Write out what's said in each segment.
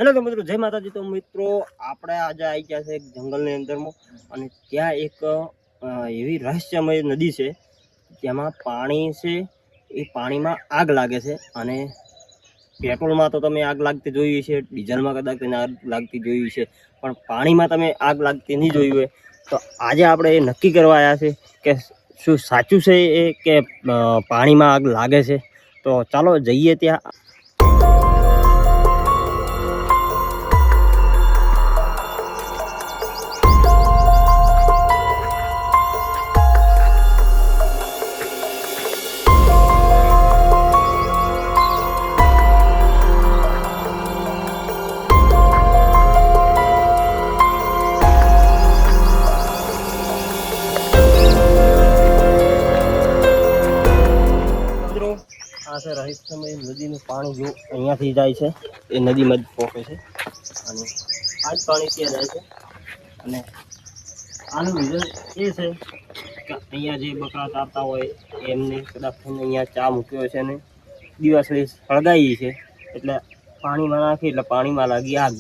Hello તો મિત્રો, જય માતાજી। તો મિત્રો આપણે આજે આવી ગયા છે એક જંગલની અંદરમાં, અને ત્યાં એક એવી રહસ્યમય નદી છે જેમાં પાણી છે। એ પાણીમાં આગ લાગે છે, અને પેટ્રોલમાં તો તમે આગ લાગતી જોઈ છે, ડીઝલમાં કદાચ તેને આગ લાગતી જોઈ છે, પણ પાણીમાં તમે આગ લાગતી નહીં જોઈ હોય। તો આજે આપણે એ નક્કી કરવા આવ્યા છે કે શું સાચું છે એ કે પાણીમાં આગ લાગે છે। તો ચાલો જઈએ ત્યાં। આ છે રહસ્યમય નદીનું પાણી, જો અહીંયાથી જાય છે એ નદીમાં જ પહોંચે છે, અને આ જ પાણી ત્યાં જાય છે। અને આનું રીઝન એ છે કે અહીંયા જે બકરા ચારતા હોય એમને કદાચ અહીંયા ચા મૂક્યો છે ને દિવસની સળગાવી છે, એટલે પાણીમાં નાખી એટલે પાણીમાં લાગી આગ।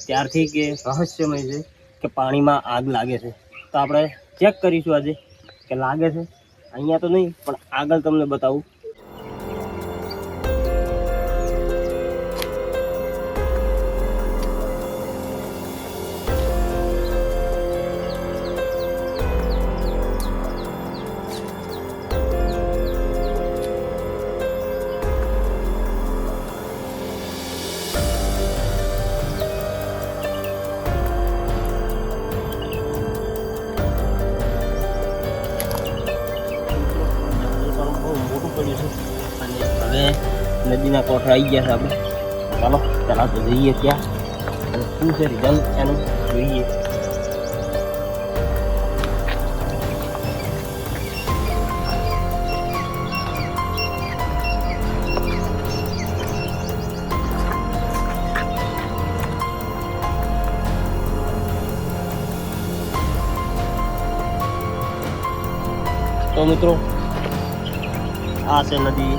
ત્યારથી કે રહસ્યમય છે કે પાણીમાં આગ લાગે છે। તો આપણે ચેક કરીશું આજે કે લાગે છે। અહીંયા તો નહીં, પણ આગળ તમને બતાવું। અને હવે નદીના કોઠે આવી ગયા છે આપણે। ચાલો પહેલાં તો જઈએ ત્યાં, અને શું છે રિઝલ્ટ એનું જોઈએ। તો મિત્રો આ છે નદી,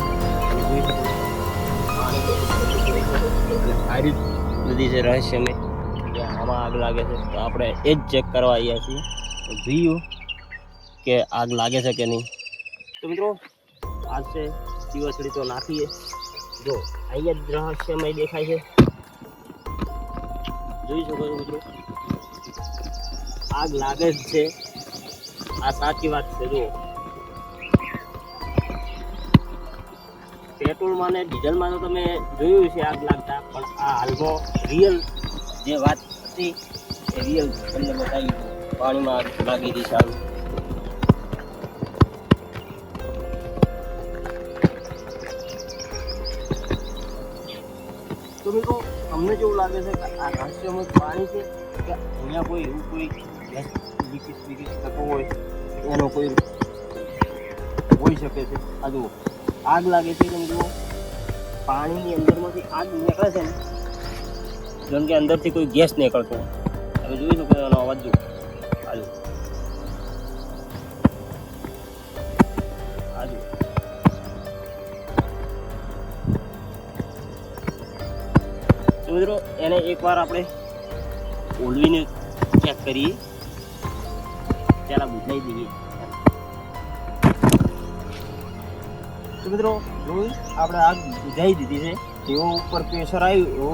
સારી નદી છે રહસ્યમય, જ્યાં આમાં આગ લાગે છે। તો આપણે એ જ ચેક કરવા આવ્યા છીએ, તો જોયું કે આગ લાગે છે કે નહીં। તો મિત્રો આ છે દિવસડી, તો નાખીએ। જો અહીંયા જ રહસ્યમય દેખાય છે, જોઈ શકો છો મિત્રો, આગ લાગે જ છે। આ સાચી વાત છે। જો પેટ્રોલમાં ને ડીઝલમાં તો તમે જોયું છે આગ લાગતા, પણ આ હાલમાં રિયલ જે વાત હતી એ રિયલ તમને બતાવી, પાણીમાં આગ લાગી હતી સારું। તો મિત્રો અમને જેવું લાગે છે કે આ રહસ્યમય પાણી છે કે અહીંયા કોઈ એવું કોઈ ગેસ લીકેજ થતો હોય એનો કોઈ હોઈ શકે છે। આ જુઓ આગ લાગે છે, કેમ જુઓ પાણીની અંદરમાંથી આગ નીકળે છે ને, જેમ કે અંદરથી કોઈ ગેસ નીકળતો હોય। તમે જોઈ શકો એનો અવાજ જુઓ, આજુ આજુ તો મિત્રો એને એકવાર આપણે ઓલવીને ચેક કરીએ, ત્યારે બુઝાવી દઈએ। તો મિત્રો જોઈ આપણે આગ બુઝાવી દીધી છે, જેવો ઉપર પ્રેશર આવ્યું એવો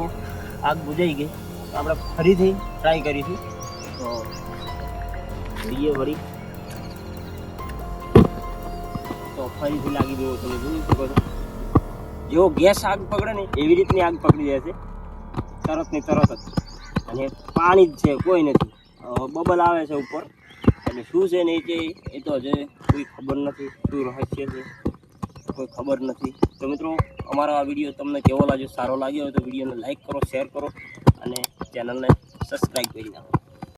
આગ બુઝાઈ ગઈ। તો આપણે ફરીથી ટ્રાય કરીશું, તો જોઈએ ફરી, તો ફરીથી લાગી ગયો। તમે જોઈ શકો છો જેવો ગેસ આગ પકડે ને એવી રીતની આગ પકડી જાય છે, તરત ને તરત જ। અને પાણી જ છે, કોઈ નથી, બબલ આવે છે ઉપર, એટલે શું છે ને એ તો હજુ કોઈ ખબર નથી, શું રહસ્ય છે કોઈ ખબર નથી। તો મિત્રો અમારો આ વિડીયો તમને કેવો લાગ્યો, સારો લાગ્યો હોય તો વિડીયોને લાઈક કરો, શેર કરો, અને ચેનલને સબસ્ક્રાઈબ કરી નાખો।